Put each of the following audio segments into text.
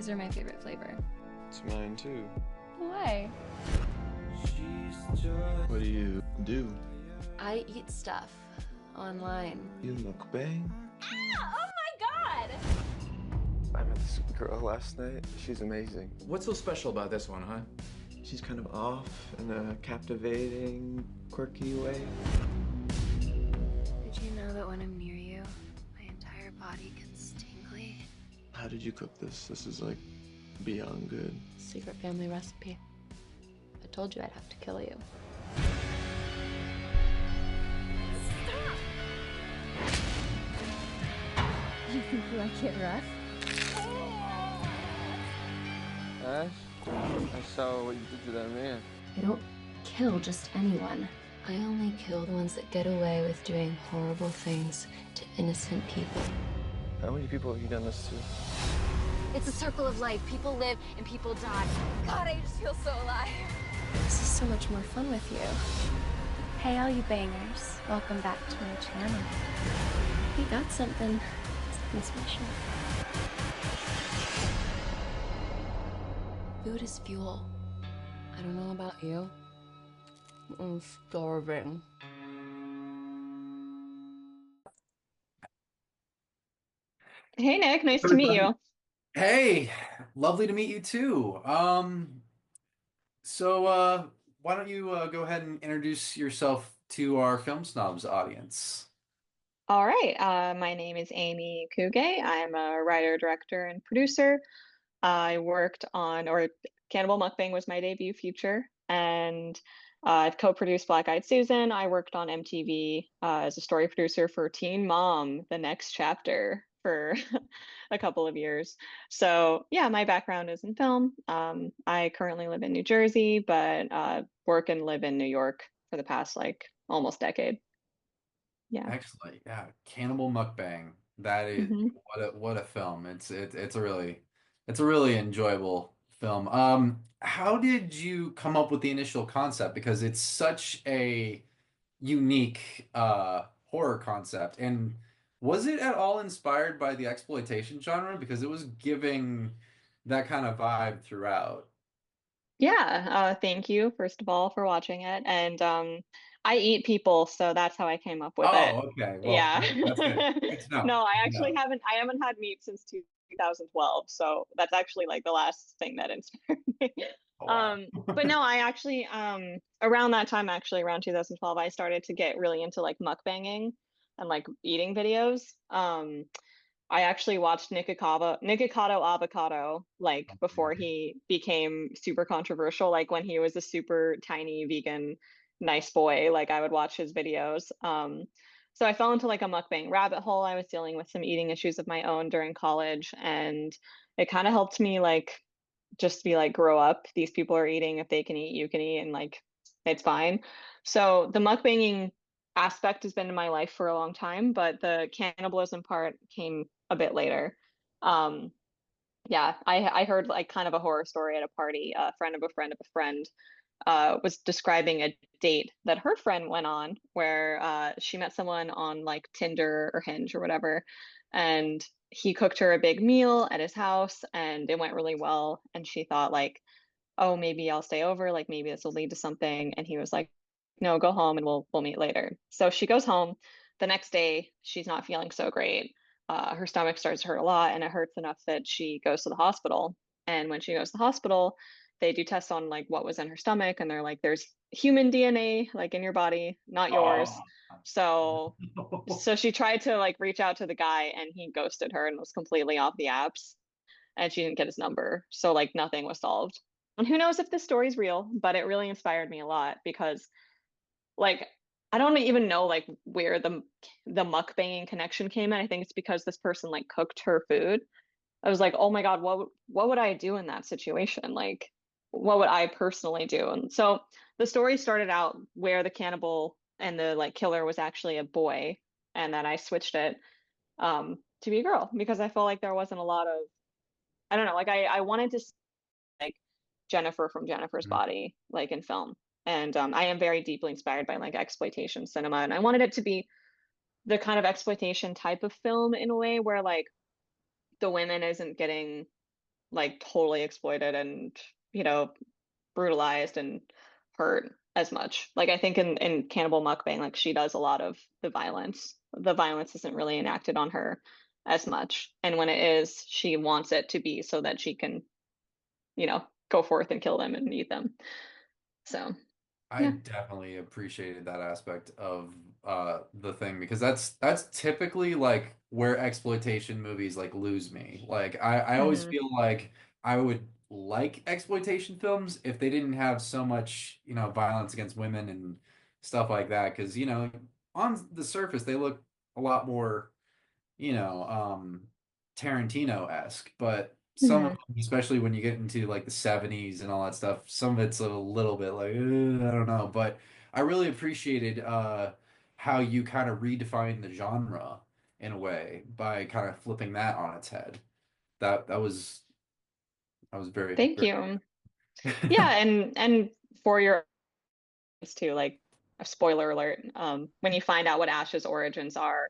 Strawberries are my favorite flavor. It's mine too. Why? What do you do? I eat stuff online. You mukbang? Ah! Oh my god! I met this girl last night. She's amazing. What's so special about this one, huh? She's kind of off in a captivating, quirky way. Did you know that when I'm near you, my entire body gets tingly? How did you cook this? This is like beyond good. Secret family recipe. I told you I'd have to kill you. Stop! You think you like it rough? Ash, I saw what you did to that man. I don't kill just anyone. I only kill the ones that get away with doing horrible things to innocent people. How many people have you done this to? It's a circle of life. People live and people die. God, I just feel so alive. This is so much more fun with you. Hey, all you bangers. Welcome back to my channel. We got something special. Food is fuel. I don't know about you. I'm starving. Hey Nick, nice to meet you. Hey, lovely to meet you too. Why don't you go ahead and introduce yourself to our Film Snobs audience? All right, my name is Aimee Kuge. I'm a writer, director, and producer. I worked on, or Cannibal Mukbang was my debut feature, and I've co-produced Black Eyed Susan. I worked on MTV as a story producer for Teen Mom, the next chapter, for a couple of years. So yeah, my background is in film. I currently live in New Jersey, but work and live in New York for the past like almost decade. Yeah. Excellent. Yeah, Cannibal Mukbang. That is hmm what a film. It's a really enjoyable film. How did you come up with the initial concept? Because it's such a unique horror concept. And was it at all inspired by the exploitation genre? Because it was giving that kind of vibe throughout. Yeah, thank you, first of all, for watching it. And I eat people, so that's how I came up with it. Oh, okay. Well, Yeah. that's good. Good to know. No, I Good to actually know. haven't had meat since 2012, so that's actually like the last thing that inspired me. Oh, wow. But no, I actually around that time, actually around 2012, I started to get really into like mukbanging and like eating videos. I actually watched Nikocado Avocado like before he became super controversial, like when he was a super tiny vegan nice boy, like I would watch his videos. So I fell into like a mukbang rabbit hole. I was dealing with some eating issues of my own during college, and it kind of helped me like just be like grow up. These people are eating. If they can eat, you can eat, and like it's fine. So the mukbanging aspect has been in my life for a long time, but the cannibalism part came a bit later. Um, yeah, I heard like kind of a horror story at a party. A friend of a friend of a friend was describing a date that her friend went on where she met someone on like Tinder or Hinge or whatever, and he cooked her a big meal at his house and it went really well. And she thought like, oh, maybe I'll stay over, like maybe this will lead to something. And he was like, no, go home and we'll meet later. So she goes home. The next day, she's not feeling so great. Her stomach starts to hurt a lot, and it hurts enough that she goes to the hospital. And when she goes to the hospital, they do tests on like what was in her stomach, and they're like, "There's human DNA like in your body, not yours." Oh. So she tried to like reach out to the guy, and he ghosted her and was completely off the apps, and she didn't get his number. So like nothing was solved. And who knows if this story's real, but it really inspired me a lot because like I don't even know like where the mukbanging connection came in. I think it's because this person like cooked her food. I was like, oh my God, what would I do in that situation? Like, what would I personally do? And so the story started out where the cannibal and the like killer was actually a boy, and then I switched it to be a girl because I felt like there wasn't a lot of I don't know, like I wanted to like Jennifer from Jennifer's Body, like in film. And I am very deeply inspired by like exploitation cinema. And I wanted it to be the kind of exploitation type of film in a way where like the women isn't getting like totally exploited and, you know, brutalized and hurt as much. Like I think in Cannibal Mukbang, like she does a lot of the violence. The violence isn't really enacted on her as much. And when it is, she wants it to be so that she can, you know, go forth and kill them and eat them. So I yeah. definitely appreciated that aspect of the thing because that's typically like where exploitation movies like lose me. Like I always Hmm. feel like I would like exploitation films if they didn't have so much, you know, violence against women and stuff like that. Because, you know, on the surface they look a lot more, you know, Tarantino-esque, but some of Hmm. them, especially when you get into like the 70s and all that stuff, some of it's a little bit like, I don't know. But I really appreciated how you kind of redefined the genre in a way by kind of flipping that on its head. That was very, Thank very you. Yeah, and for your too, like a spoiler alert, when you find out what Ash's origins are,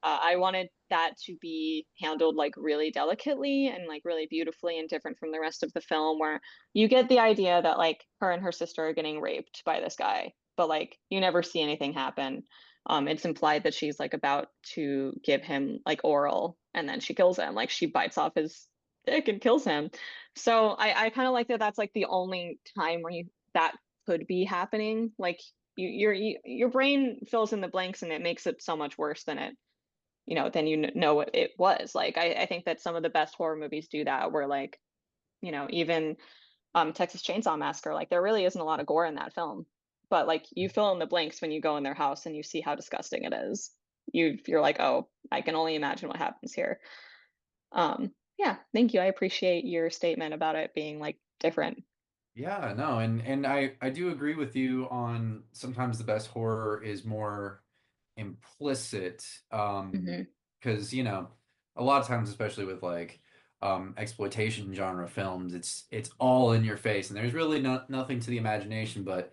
I wanted that to be handled like really delicately and like really beautifully and different from the rest of the film, where you get the idea that like her and her sister are getting raped by this guy, but like you never see anything happen. It's implied that she's like about to give him like oral and then she kills him, like she bites off his dick and kills him. So I kind of like that that's like the only time where you that could be happening. Like your brain fills in the blanks and it makes it so much worse than it, you know, than you know what it was. Like I think that some of the best horror movies do that, where like, you know, even Texas Chainsaw Massacre, like there really isn't a lot of gore in that film. But like you fill in the blanks when you go in their house and you see how disgusting it is. You're like, oh, I can only imagine what happens here. Yeah, thank you. I appreciate your statement about it being like different. Yeah, no, and I do agree with you on sometimes the best horror is more implicit Hmm. because you know a lot of times especially with like exploitation genre films it's all in your face and there's really nothing to the imagination but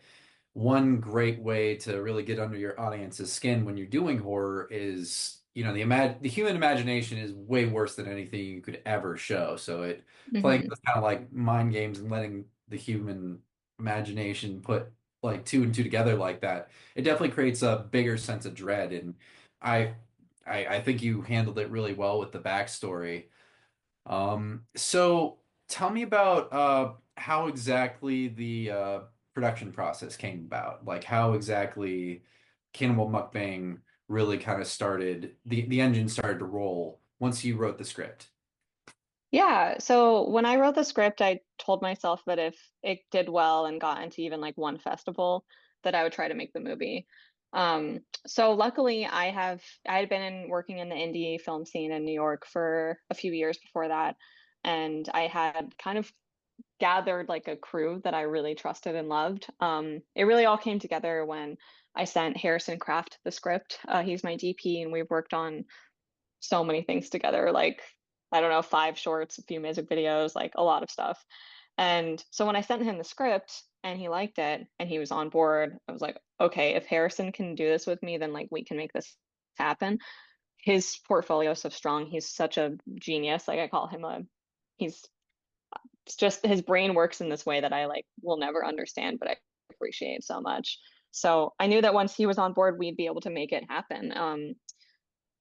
one great way to really get under your audience's skin when you're doing horror is you know the human imagination is way worse than anything you could ever show so it playing Hmm. those kind of like mind games and letting the human imagination put like two and two together like that it definitely creates a bigger sense of dread and I I think you handled it really well with the backstory. So tell me about how exactly the production process came about. Like how exactly Cannibal Mukbang really kind of started, the engine started to roll once you wrote the script. Yeah, so when I wrote the script, I told myself that if it did well and got into even like one festival, that I would try to make the movie. So luckily I had been working in the indie film scene in New York for a few years before that, and I had kind of gathered like a crew that I really trusted and loved. It really all came together when I sent Harrison Kraft the script. He's my DP, and we've worked on so many things together, like I don't know, 5 shorts, a few music videos, like a lot of stuff. And so when I sent him the script and he liked it and he was on board, I was like, okay, if Harrison can do this with me, then like we can make this happen. His portfolio is so strong. He's such a genius. Like I call him a he's it's just his brain works in this way that I like will never understand, but I appreciate so much. So I knew that once he was on board, we'd be able to make it happen.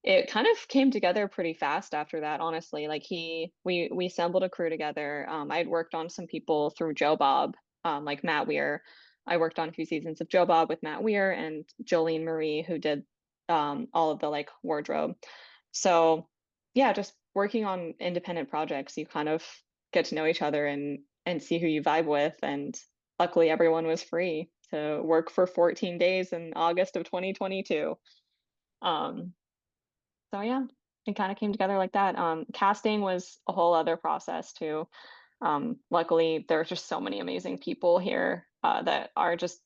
It kind of came together pretty fast after that, honestly. Like we assembled a crew together. I'd worked on some people through Joe Bob, like Matt Weir. I worked on a few seasons of Joe Bob with Matt Weir and Jolene Marie, who did all of the like wardrobe. So yeah, just working on independent projects, you kind of get to know each other and see who you vibe with. And luckily everyone was free to work for 14 days in August of 2022. Um, so yeah, it kind of came together like that. Casting was a whole other process too. Luckily, there's just so many amazing people here that are just,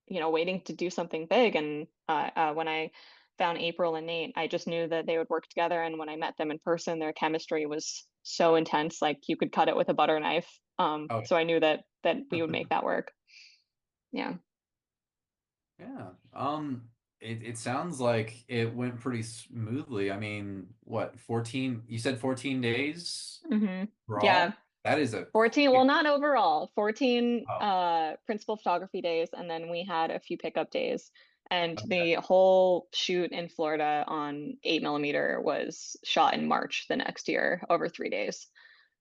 you know, waiting to do something big. And when I found April and Nate, I just knew that they would work together. And when I met them in person, their chemistry was so intense, like you could cut it with a butter knife. Oh, So I knew that we would make that work. Yeah. yeah. It sounds like it went pretty smoothly. I mean, what, 14, you said 14 days Hmm. for Yeah. all? That is a 14, well, not overall. 14 oh, principal photography days, and then we had a few pickup days. And okay. the whole shoot in Florida on 8mm was shot in March the next year over 3 days.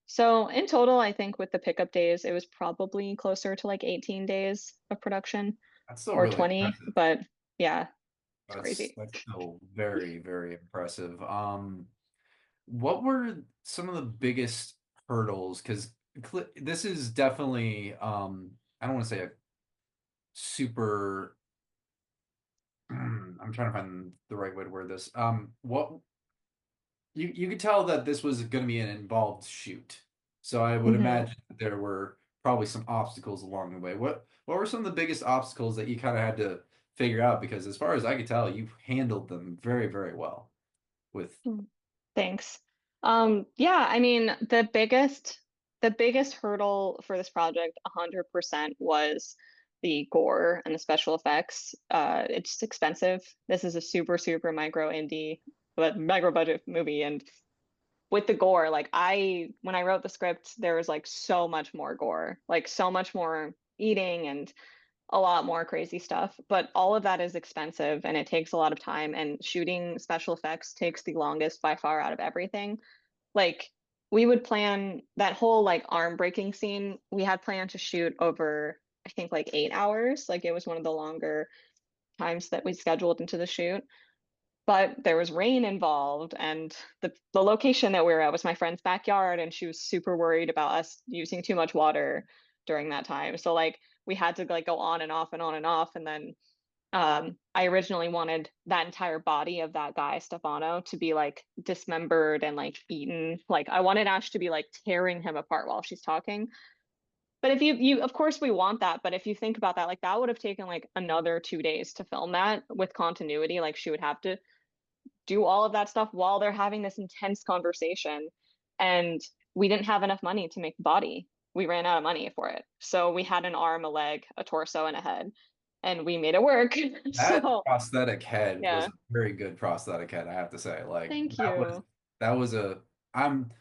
So in total, I think with the pickup days, it was probably closer to like 18 days of production That's still or really 20, impressive. but yeah, it's That's crazy. that's still very, very impressive. What were some of the biggest hurdles? Because this is definitely, I don't want to say a super, I'm trying to find the right way to word this. What you could tell that this was going to be an involved shoot. So I would Hmm. imagine that there were probably some obstacles along the way. What were some of the biggest obstacles that you kind of had to figure out? Because as far as I could tell, you handled them very, very well with Thanks. Yeah, I mean, the biggest hurdle for this project, 100% was the gore and the special effects. It's expensive. This is a super, super micro indie, but micro budget movie, and with the gore, like when I wrote the script, there was like so much more gore, like so much more eating and a lot more crazy stuff. But all of that is expensive and it takes a lot of time, and shooting special effects takes the longest by far out of everything. Like we would plan that whole like arm breaking scene, we had planned to shoot over, I think, like 8 hours. Like it was one of the longer times that we scheduled into the shoot. But there was rain involved, and the location that we were at was my friend's backyard, and she was super worried about us using too much water during that time. So like we had to like go on and off and on and off. And then I originally wanted that entire body of that guy, Stefano, to be like dismembered and like eaten. Like I wanted Ash to be like tearing him apart while she's talking. But if you of course we want that, but if you think about that, like that would have taken like another 2 days to film that with continuity. Like she would have to do all of that stuff while they're having this intense conversation. And we didn't have enough money to make the body. We ran out of money for it. So we had an arm, a leg, a torso, and a head, and we made it work. that So prosthetic head was yeah, a very good prosthetic head, I have to say. Like thank that was you. that was a I'm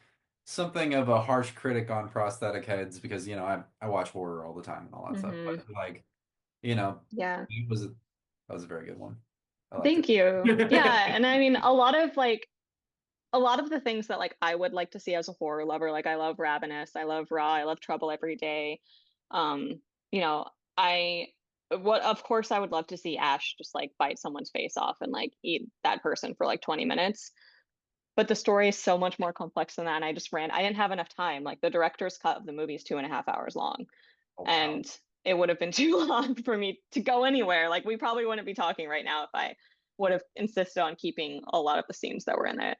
something of a harsh critic on prosthetic heads because I watch horror all the time and all that stuff. But Hmm. like, you know, Yeah, it was a that was a very good one. I liked thank you. it. Yeah, and I mean a lot of the things that like I would like to see as a horror lover, like I love Ravenous, I love Raw, I love Trouble Every Day. Um, you know, I what of course I would love to see Ash just like bite someone's face off and like eat that person for like 20 minutes. But the story is so much more complex than that. And I didn't have enough time. Like the director's cut of the movie is 2.5 hours long. Oh wow. And it would have been too long for me to go anywhere. Like we probably wouldn't be talking right now if I would have insisted on keeping a lot of the scenes that were in it.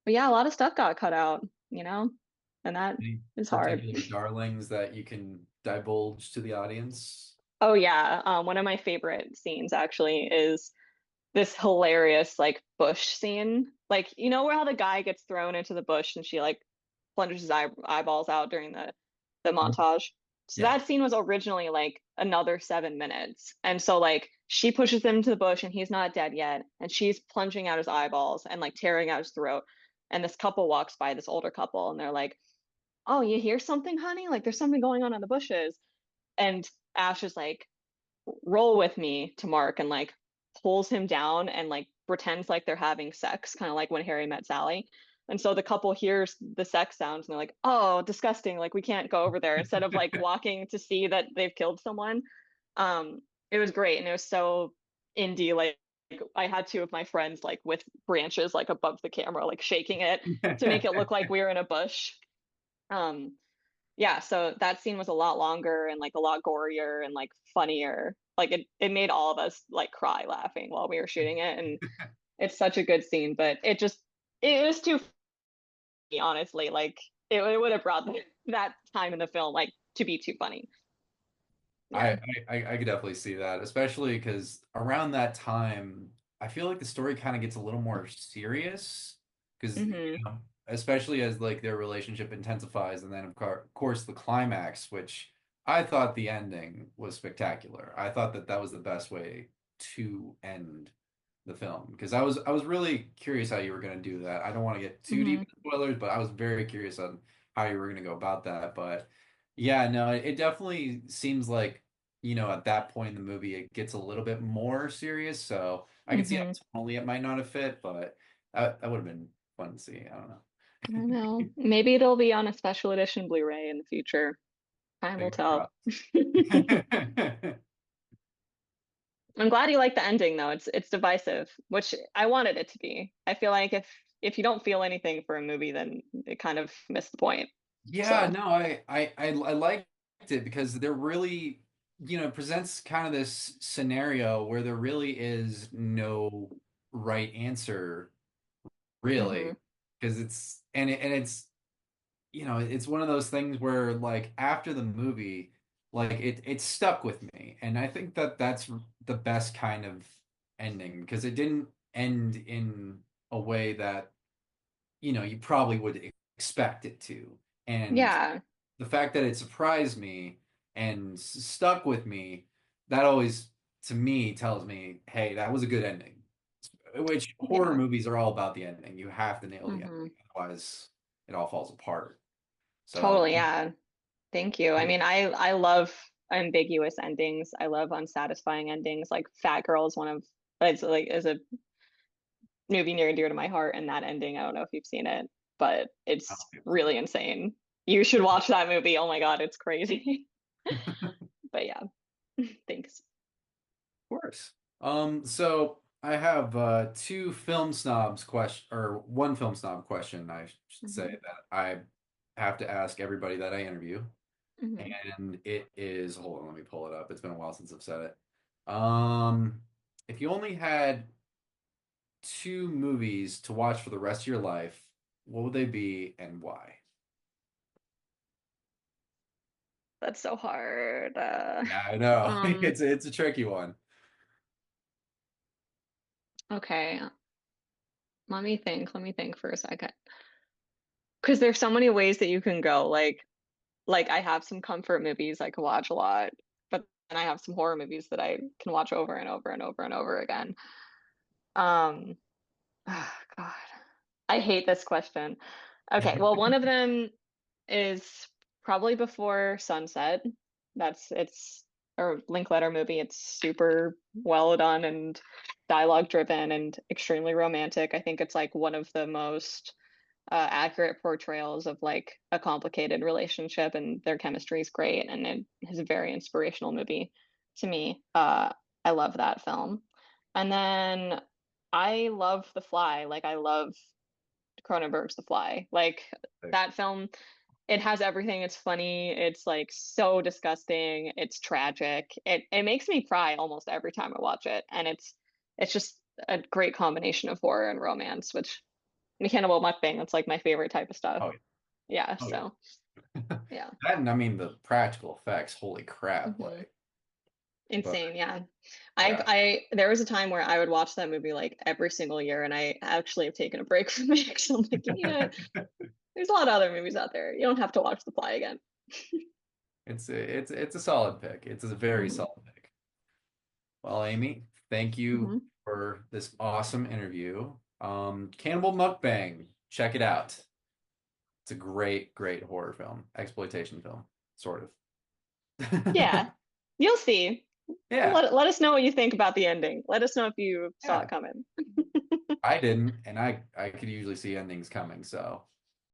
But yeah, a lot of stuff got cut out, and that Any is hard. particular darlings that you can divulge to the audience? Oh yeah, one of my favorite scenes actually is this hilarious like bush scene. Like where how the guy gets thrown into the bush and she like plunges his eyeballs out during the montage. So Yeah. that scene was originally like another 7 minutes. And so like she pushes him to the bush and he's not dead yet. And she's plunging out his eyeballs and like tearing out his throat. And this couple walks by, this older couple, and they're like, "Oh, you hear something, honey? Like there's something going on in the bushes." And Ash is like, "Roll with me," to Mark, and like pulls him down and like pretends like they're having sex, kind of like when Harry met Sally. And so the couple hears the sex sounds and they're like, "Oh, disgusting. Like we can't go over there," instead of like walking to see that they've killed someone. It was great. And it was so indie. Like I had two of my friends like with branches like above the camera, like shaking it to make it look like we were in a bush. Um, yeah, so that scene was a lot longer and like a lot gorier and like funnier. Like it made all of us like cry laughing while we were shooting it. And it's such a good scene, but it was too funny, honestly. Like it would have brought that time in the film like to be too funny. I, Yeah. I could definitely see that, especially because around that time, I feel like the story kind of gets a little more serious because, Hmm. especially as like their relationship intensifies, and then of course the climax, which I thought the ending was spectacular. I thought that that was the best way to end the film because I was really curious how you were going to do that. I don't want to get too deep Hmm. into spoilers, but I was very curious on how you were going to go about that. But yeah, no, it definitely seems like, at that point in the movie, it gets a little bit more serious. So I can see how Hmm. tonally it might not have fit, but that would have been fun to see. I don't know. I don't know. Maybe it'll be on a special edition Blu-ray in the future. Time will Fingers tell. crossed. I'm glad you like the ending though. It's divisive, which I wanted it to be. I feel like if you don't feel anything for a movie, then it kind of missed the point. Yeah, So, no, I liked it because there really, presents kind of this scenario where there really is no right answer, hmm. really, because it's it's one of those things where like after the movie, like it stuck with me, and I think that that's the best kind of ending because it didn't end in a way that you probably would expect it to. And Yeah. the fact that it surprised me and stuck with me, that always, to me, tells me, hey, that was a good ending. Which horror Yeah. movies are all about the ending. You have to nail the Hmm. ending, otherwise it all falls apart. So, Totally, yeah. Thank you. I mean, I love ambiguous endings. I love unsatisfying endings. Like Fat Girl is one of it's like is a movie near and dear to my heart, and that ending, I don't know if you've seen it, but I it's don't think really insane. You should watch that movie. Oh my God, it's crazy. so. But yeah, thanks. Course. So I have two film snobs question, or one film snob question, I should say, Hmm. that I have to ask everybody that I interview. Hmm. And it is, hold on, let me pull it up. It's been a while since I've said it. If you only had two movies to watch for the rest of your life, what would they be and why? That's so hard. Yeah, I know. Um, It's a tricky one. okay, let me think for a second. Because there's so many ways that you can go. Like I have some comfort movies I can watch a lot, but then I have some horror movies that I can watch over and over and over and over again. Um, God, I hate this question. Okay, well, one of them is probably Before Sunset. It's a Linkletter movie. It's super well done and dialogue driven and extremely romantic. I think it's like one of the most accurate portrayals of like a complicated relationship, and their chemistry is great, and it is a very inspirational movie to me. I love that film. And then I love The Fly. Like I love Cronenberg's The Fly. Like that film, it has everything. It's funny. It's like so disgusting. It's tragic. It makes me cry almost every time I watch it, and it's just a great combination of horror and romance, which Cannibal Mukbang, that's like my favorite type of stuff. Oh, Yeah, oh so yeah. yeah. That and I mean the practical effects, holy crap, Hmm. like, but Insane, yeah. yeah. I there was a time where I would watch that movie like every single year, and I actually have taken a break from it because I'm like, yeah, there's a lot of other movies out there. You don't have to watch The Fly again. It's a solid pick. It's a very Hmm. solid pick. Well, Amy, thank you Hmm. for this awesome interview. Cannibal Mukbang, check it out. It's a great, great horror film, exploitation film, sort of. Yeah, you'll see. Yeah, Let us know what you think about the ending. Let us know if you saw yeah. it coming. I didn't, and I could usually see endings coming, so